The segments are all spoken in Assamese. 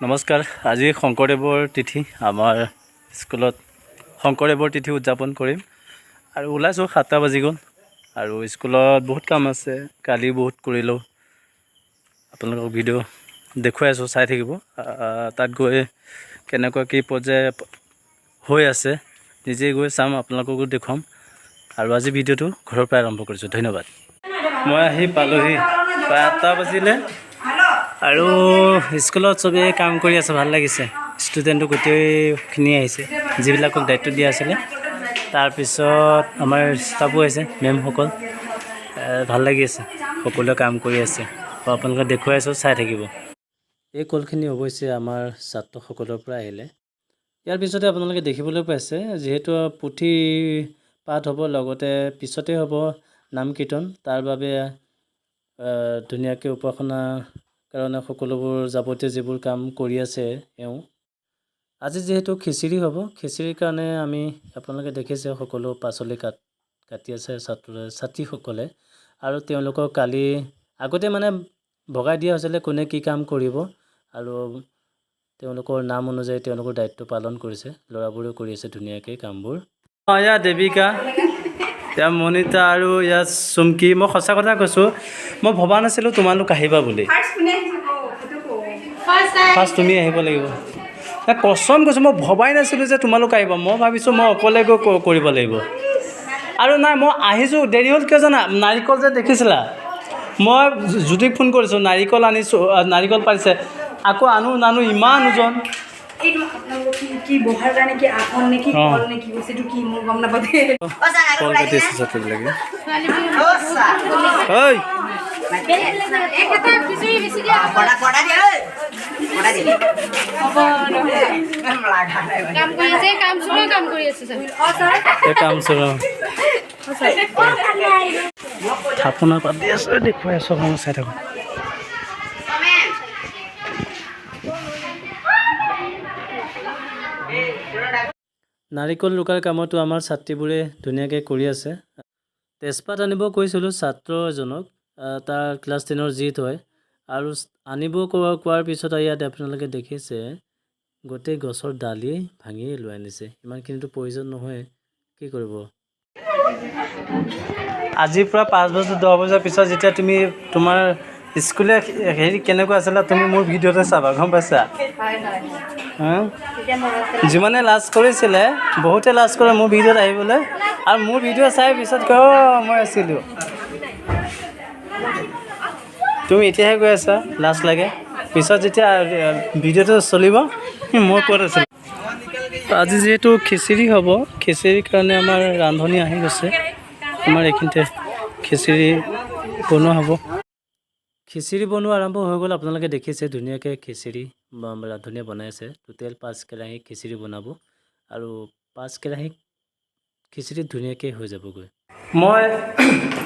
নমস্কাৰ। আজি শংকৰদেৱৰ তিথি, আমাৰ স্কুলত শংকৰদেৱৰ তিথি উদযাপন কৰিম আৰু ওলাইছোঁ 7টা বাজি গ'ল আৰু স্কুলত বহুত কাম আছে, কালি বহুত কৰিলোঁ। আপোনালোকক ভিডিঅ' দেখুৱাই আছোঁ, চাই থাকিব। তাত গৈ কেনেকুৱা কি পৰ্যায় হৈ আছে নিজে গৈ চাম, আপোনালোককো দেখুৱাম। আৰু আজি ভিডিঅ'টো ঘৰৰ পৰা আৰম্ভ কৰিছোঁ। ধন্যবাদ। মই আহি পালোহি, প্ৰায় 8টা বাজিলে আৰু স্কুলত চবেই কাম কৰি আছে, ভাল লাগিছে। ষ্টুডেণ্টটো গোটেইখিনি আহিছে, যিবিলাকক দায়িত্ব দিয়া আছিলে। তাৰপিছত আমাৰ ষ্টাফো আহিছে, মেমসকল। ভাল লাগি আছে, সকলোৱে কাম কৰি আছে। আপোনালোকে দেখুৱাই আছোঁ, চাই থাকিব। এই কলখিনি অৱশ্যে আমাৰ ছাত্ৰসকলৰ পৰা আহিলে। ইয়াৰ পিছতে আপোনালোকে দেখিবলৈ পাইছে, যিহেতু পুথি পাঠ হ'ব, লগতে পিছতে হ'ব নাম কীৰ্তন। তাৰ বাবে ধুনীয়াকৈ উপাসনা কাৰণে সকলোবোৰ যাৱতীয় যিবোৰ কাম কৰি আছে এওঁ। আজি যিহেতু খিচিৰি হ'ব, খিচিৰিৰ কাৰণে আমি আপোনালোকে দেখিছে সকলো পাচলি কাটি আছে ছাত্ৰীসকলে। আৰু তেওঁলোকক কালি আগতে মানে ভগাই দিয়া হৈছিলে কোনে কি কাম কৰিব, আৰু তেওঁলোকৰ নাম অনুযায়ী তেওঁলোকৰ দায়িত্ব পালন কৰিছে। ল'ৰাবোৰেও কৰি আছে ধুনীয়াকৈ কামবোৰ। এয়া দেৱিকা, এয়া মনিতা আৰু এয়া চুমকি। মই সঁচা কথা কৈছোঁ, মই ভবা নাছিলোঁ তোমালোক আহিবা বুলি। ফাৰ্ষ্ট তুমি আহিব লাগিব। কচম কৈছোঁ, মই ভবাই নাছিলোঁ যে তোমালোক আহিবা। মই ভাবিছোঁ মই অকলে গৈ কৰিব লাগিব। আৰু নাই, মই আহিছোঁ দেৰি হ'ল কিয় জানা? নাৰিকল যে দেখিছিলা, মই জ্যোতিক ফোন কৰিছোঁ, নাৰিকল আনিছোঁ, নাৰিকল পাৰিছে। আকৌ নানো ইমান ওজন। থাপনা পাত দি আছে, দেখুৱাই আছোঁ, আপোনালোকে চাই থাকক। নাৰিকল ৰুকাৰ কামতো আমাৰ ছাত্ৰীবোৰে ধুনীয়াকৈ কৰি আছে। তেজপাত আনিব কৈছিলোঁ ছাত্ৰ এজনক, তাৰ ক্লাছ 10ৰ জিত হয়। আৰু আনিব কোৱাৰ পিছত ইয়াত আপোনালোকে দেখিছে গোটেই গছৰ ডালি ভাঙি লৈ আনিছে। ইমানখিনিতো প্ৰয়োজন নহয়, কি কৰিব। আজিৰ পৰা 5 বছৰ 10 বছৰ পিছত যেতিয়া তুমি তোমাৰ স্কুলে হেৰি কেনেকুৱা আছিলে, তুমি মোৰ ভিডিঅ'তে চাবা, গম পাইছা? যিমানে লাজ কৰিছিলে, বহুতে লাজ কৰে মোৰ ভিডিঅ'ত আহিবলৈ, আৰু মোৰ ভিডিঅ' চাই পিছত কয় মই আছিলোঁ। তুমি এতিয়াহে গৈ আছা, লাজ লাগে। পিছত যেতিয়া ভিডিঅ'টো চলিব, মই ক'ত আছিলোঁ। আজি যিহেতু খিচিৰি হ'ব, খিচিৰিৰ কাৰণে আমাৰ ৰান্ধনি আহি গৈছে। আমাৰ এইখিনিতে খিচিৰি বনোৱা হ'ব। খিচিৰি বনোৱা আৰম্ভ হৈ গ'ল। আপোনালোকে দেখিছে ধুনীয়াকৈ খিচিৰি ৰান্ধনিয়ে বনাই আছে। টোটেল 5 কেৰাহী খিচিৰি বনাব, আৰু 5 কেৰাহী খিচিৰি ধুনীয়াকৈ হৈ যাবগৈ। মই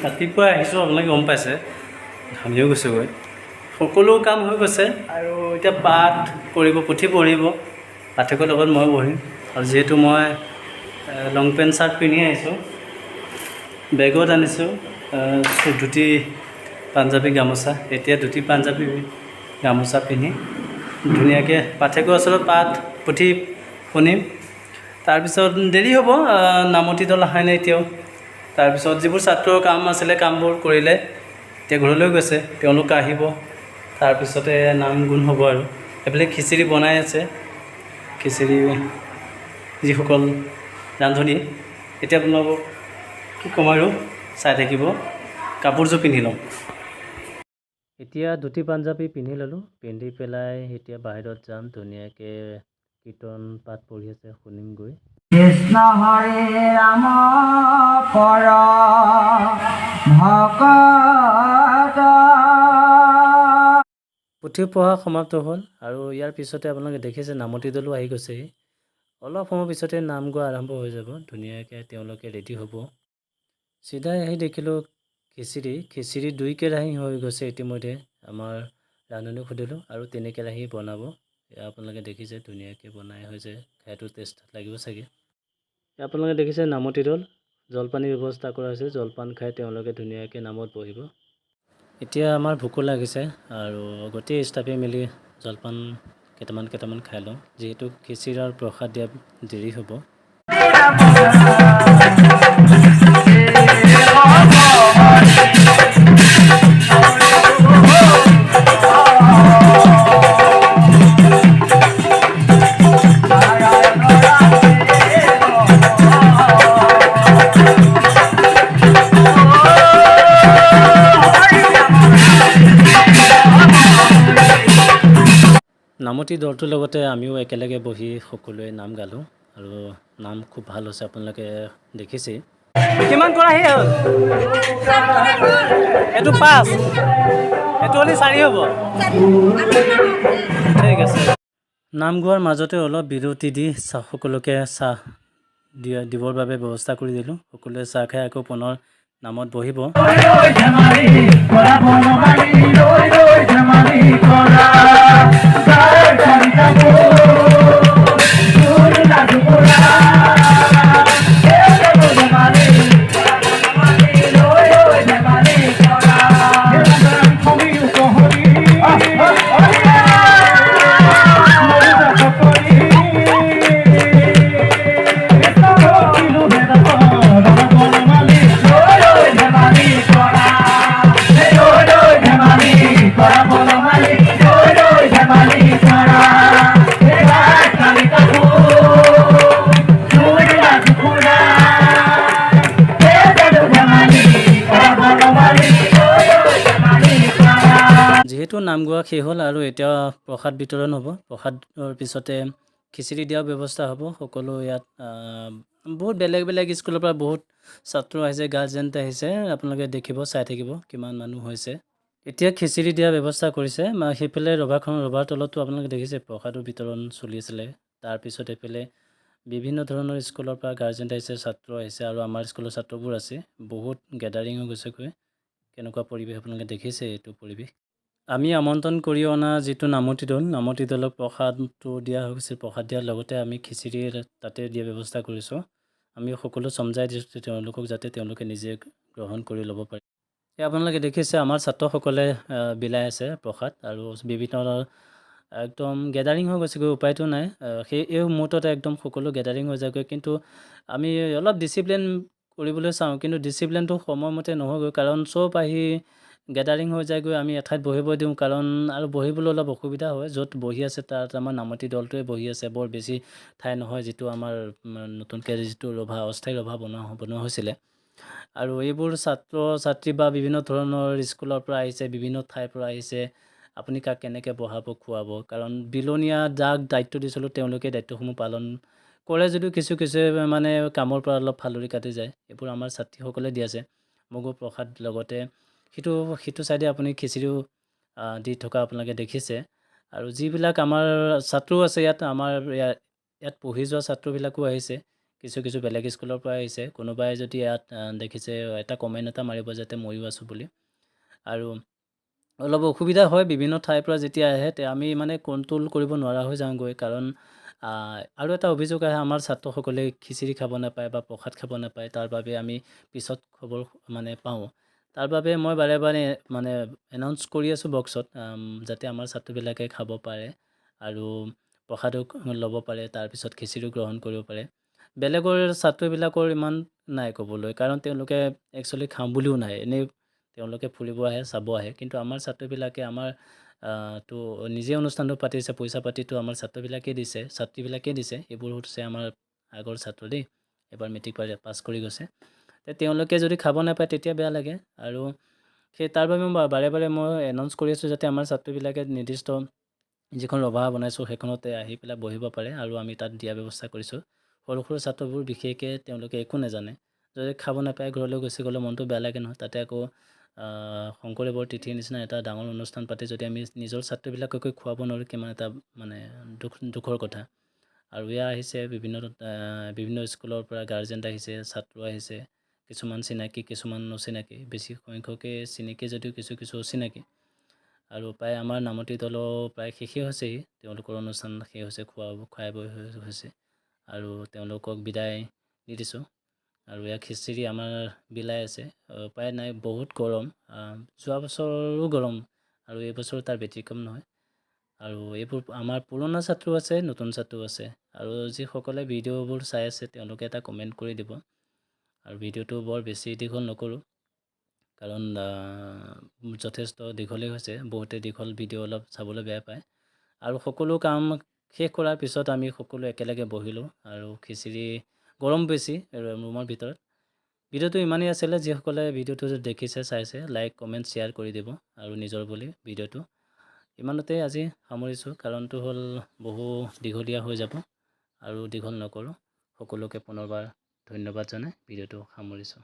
ৰাতিপুৱা আহিছোঁ, আপোনালোকে গম পাইছে, ঘামিও গৈছেগৈ। সকলো কাম হৈ গৈছে, আৰু এতিয়া পাঠ কৰিব, পুথি পঢ়িব, পাঠকৰ লগত মই বহিম। আৰু যিহেতু মই লং পেণ্ট চাৰ্ট পিন্ধি আহিছোঁ, বেগত আনিছোঁ ধুতি পাঞ্জাবী গামোচা। এতিয়া ধুতি পাঞ্জাবী গামোচা পিন্ধি ধুনীয়াকৈ পাঠকৰ ওচৰত পাঠ পুথি শুনিম। তাৰপিছত দেৰি হ'ব, নামতি দল অহাই নাই এতিয়াও। তাৰপিছত যিবোৰ ছাত্ৰৰ কাম আছিলে, কামবোৰ কৰিলে, এতিয়া ঘৰলৈ গৈছে, তেওঁলোক আহিব। তাৰপিছতে নাম গুণ হ'ব। আৰু এইফালে খিচিৰি বনাই আছে, খিচিৰি যিসকল ৰান্ধনি। এতিয়া আপোনালোকক কি ক'ম আৰু, চাই থাকিব। কাপোৰযোৰ পিন্ধি লওঁ। এতিয়া ধুতি পাঞ্জাবী পিন্ধি ল'লোঁ, পিন্ধি পেলাই এতিয়া বাহিৰত যাম। ধুনীয়াকৈ কীৰ্তন পাঠ পঢ়ি আছে, শুনিমগৈ। কৃষ্ণ হৰে ৰাম কৰ ভকত। পুথি পঢ়া সমাপ্ত হ'ল, আৰু ইয়াৰ পিছতে আপোনালোকে দেখিছে নামতি দলো আহি গৈছেহি। অলপ সময় পিছতে নাম গোৱা আৰম্ভ হৈ যাব। ধুনীয়াকৈ তেওঁলোকে ৰেডি হ'ব। চিধাই আহি দেখিলোঁ খিচিৰি 2 কেৰাহী হৈ গৈছে ইতিমধ্যে। আমাৰ ৰান্ধনীক সুধিলোঁ, আৰু 3 কেৰাহী বনাব। আপোনালোকে দেখিছে ধুনীয়াকৈ বনাই হৈছে, খাইটো টেষ্ট লাগিব চাগে। আপোনালোকে দেখিছে নামতি দল, জলপানীৰ ব্যৱস্থা কৰা হৈছে। জলপান খাই তেওঁলোকে ধুনীয়াকৈ নামত বহিব। এতিয়া আমাৰ ভোকো লাগিছে, আৰু গোটেই ষ্টাফে মিলি জলপান কেইটামান খাই লওঁ, যিহেতু খিচিৰি আৰু প্ৰসাদ দিয়া দেৰি হ'ব। নামতি দলটোৰ লগতে আমিও একেলগে বহি সকলোৱে নাম গালোঁ আৰু নাম খুব ভাল হৈছে, আপোনালোকে দেখিছেই। কিমান কৰা আহি হ'ল? এইটো 5, এইটো হ'লে 4 হ'ব। ঠিক আছে। নাম গোৱাৰ মাজতে অলপ বিৰতি দি সকলোকে চাহ দিবৰ বাবে ব্যৱস্থা কৰি দিলোঁ। সকলোৱে চাহ খাই আকৌ পুনৰ নামত বহিব। যিহেতু নাম গোৱা শেষ হ'ল আৰু এতিয়া প্ৰসাদ বিতৰণ হ'ব। প্ৰসাদৰ পিছতে খিচিৰি দিয়াৰ ব্যৱস্থা হ'ব। সকলো ইয়াত বহুত বেলেগ স্কুলৰ পৰা বহুত ছাত্ৰ আহিছে, গাৰ্জেণ্ট আহিছে। আপোনালোকে দেখিব, চাই থাকিব কিমান মানুহ হৈছে। এতিয়া খিচিৰি দিয়াৰ ব্যৱস্থা কৰিছে। সেইফালে ৰভাৰ তলতো আপোনালোকে দেখিছে প্ৰসাদৰ বিতৰণ চলি আছিলে। তাৰপিছত এইফালে বিভিন্ন ধৰণৰ স্কুলৰ পৰা গাৰ্জেণ্ট আহিছে, ছাত্ৰ আহিছে আৰু আমাৰ স্কুলৰ ছাত্ৰবোৰ আছে। বহুত গেডাৰিং হৈ গৈছেগৈ। কেনেকুৱা পৰিৱেশ আপোনালোকে দেখিছে এইটো পৰিৱেশ। আমি আমন্ত্ৰণ কৰি অনা যিটো নামতি দলক প্ৰসাদটো দিয়া হৈছিল। প্ৰসাদ দিয়াৰ লগতে আমি খিচিৰি তাতে দিয়া ব্যৱস্থা কৰিছোঁ। আমি সকলো সমজাই দিছোঁ তেওঁলোকক, যাতে তেওঁলোকে নিজে গ্ৰহণ কৰি ল'ব পাৰে। আপোনালোকে দেখিছে আমাৰ ছাত্ৰসকলে বিলাই আছে প্ৰসাদ আৰু বিভিন্ন একদম গেডাৰিং হৈ গৈছেগৈ, উপায়তো নাই। এই মুহূৰ্ততে একদম সকলো গেডাৰিং হৈ যায়গৈ। কিন্তু আমি অলপ ডিচিপ্লিন কৰিবলৈ চাওঁ, কিন্তু ডিচিপ্লিনটো সময়মতে নহয়গৈ, কাৰণ চব আহি গেডাৰিং হৈ যায়গৈ। আমি এঠাইত বহিব দিওঁ, কাৰণ আৰু বহিবলৈ অলপ অসুবিধা হয়। য'ত বহি আছে তাত আমাৰ নামতি দলটোৱে বহি আছে। বৰ বেছি ঠাই নহয়, যিটো আমাৰ নতুনকৈ যিটো অস্থায়ী ৰভা বনোৱা হৈছিলে। আৰু এইবোৰ ছাত্ৰ ছাত্ৰী বা বিভিন্ন ধৰণৰ স্কুলৰ পৰা আহিছে, বিভিন্ন ঠাইৰ পৰা আহিছে। আপুনি কাক কেনেকৈ বহাব, খুৱাব, কাৰণ বিলনীয়া যাক দায়িত্ব দিছিলোঁ তেওঁলোকে দায়িত্বসমূহ পালন কৰে, যদিও কিছু মানে কামৰ পৰা অলপ ফালৰি কাটি যায়। এইবোৰ আমাৰ ছাত্ৰীসকলে দি আছে। মগু প্ৰসাদ লগতে সিটো চাইডে আপুনি খিচিৰিও দি থকা আপোনালোকে দেখিছে। আৰু যিবিলাক আমাৰ ছাত্ৰও আছে ইয়াত, আমাৰ ইয়াত পঢ়ি যোৱা ছাত্ৰবিলাকো আহিছে। কিছু বেলেগ স্কুলৰ পৰা আহিছে। কোনোবাই যদি ইয়াত দেখিছে এটা কমেণ্ট এটা মাৰিব যাতে ময়ো আছোঁ বুলি। আৰু অলপ অসুবিধা হয় বিভিন্ন ঠাইৰ পৰা যেতিয়া আহে, আমি মানে কণ্ট্ৰল কৰিব নোৱাৰা হৈ যাওঁগৈ। কাৰণ আৰু এটা অভিযোগ আহে, আমাৰ ছাত্ৰসকলে খিচিৰি খাব নাপায় বা প্ৰসাদ খাব নাপায়। তাৰ বাবে আমি পিছত খবৰ মানে পাওঁ। তাৰ বাবে মই বাৰে মানে এনাউন্স কৰি আছোঁ বক্সত, যাতে আমাৰ ছাত্ৰবিলাকে খাব পাৰে আৰু প্ৰসাদো ল'ব পাৰে, তাৰপিছত খিচিৰিও গ্ৰহণ কৰিব পাৰে। বেলেগৰ ছাত্ৰবিলাকৰ ইমান নাই ক'বলৈ, কাৰণ তেওঁলোকে একচুৱেলি খাম বুলিও নাই, এনেই তেওঁলোকে ফুৰিব আহে, চাব আহে। কিন্তু আমাৰ ছাত্ৰবিলাকে তো নিজে অনুষ্ঠানটো পাতিছে, পইচা পাতিটো আমাৰ ছাত্ৰবিলাকেই দিছে। এইবোৰ হৈছে আমাৰ আগৰ ছাত্ৰ দেই, এবাৰ মেট্ৰিক পাছ কৰি গৈছে। তেওঁলোকে যদি খাব নাপায় তেতিয়া বেয়া লাগে। আৰু তাৰ বাবে মই বাৰে মই এনাউন্স কৰি আছোঁ, যাতে আমাৰ ছাত্ৰবিলাকে নিৰ্দিষ্ট যিখন ৰভা বনাইছোঁ সেইখনতে আহি পেলাই বহিব পাৰে আৰু আমি তাত দিয়া ব্যৱস্থা কৰিছোঁ। সৰু ছাত্ৰবোৰ বিশেষকৈ তেওঁলোকে একো নাজানে, যদি খাব নাপায় ঘৰলৈ গুচি গ'লে মনটো বেয়া লাগে নহয়। তাতে আকৌ শংকৰদেৱৰ তিথিৰ নিচিনা এটা ডাঙৰ অনুষ্ঠান পাতি যদি আমি নিজৰ ছাত্ৰবিলাককে খুৱাব নোৱাৰোঁ, কিমান এটা মানে দুখৰ কথা। আৰু ইয়াত আহিছে বিভিন্ন স্কুলৰ পৰা গাৰ্জেণ্ট আহিছে, ছাত্ৰ আহিছে। কিছুমান চিনাকি, কিছুমান অচিনাকি। বেছি সংখ্যকে চিনাকি যদিও কিছু অচিনাকি। আৰু প্ৰায় আমাৰ নামতি দলো প্ৰায় শেষেই হৈছেহি। তেওঁলোকৰ অনুষ্ঠান শেষ হৈছে, খুৱাই বৈ হৈছে আৰু তেওঁলোকক বিদায় দি দিছোঁ। আৰু ইয়াৰ খিচিৰি আমাৰ বিলাই আছে। উপায় নাই, বহুত গৰম। যোৱা বছৰো গৰম আৰু এই বছৰো তাৰ ব্যতিক্ৰম নহয়। আৰু এইবোৰ আমাৰ পুৰণা ছাত্ৰো আছে, নতুন ছাত্ৰো আছে। আৰু যিসকলে ভিডিঅ'বোৰ চাই আছে তেওঁলোকে এটা কমেণ্ট কৰি দিব। আৰু ভিডিঅ'টো বৰ বেছি দীঘল নকৰোঁ, কাৰণ যথেষ্ট দীঘলেই হৈছে। বহুতে দীঘল ভিডিঅ' অলপ চাবলৈ বেয়া পায়। আৰু সকলো কাম শেষ কৰাৰ পিছত আমি সকলো একেলগে বহিলোঁ আৰু খিচিৰি, গৰম বেছি ৰুমৰ ভিতৰত। ভিডিঅ'টো ইমানেই আছিলে। যিসকলে ভিডিঅ'টো দেখিছে, চাইছে, লাইক, কমেণ্ট, শ্বেয়াৰ কৰি দিব আৰু নিজৰ বুলি ভিডিঅ'টো ইমানতে আজি সামৰিছোঁ, কাৰণটো হ'ল বহু দীঘলীয়া হৈ যাব আৰু দীঘল নকৰোঁ। সকলোকে পুনৰবাৰ ধন্যবাদ জনাই ভিডিঅ'টো সামৰিছোঁ।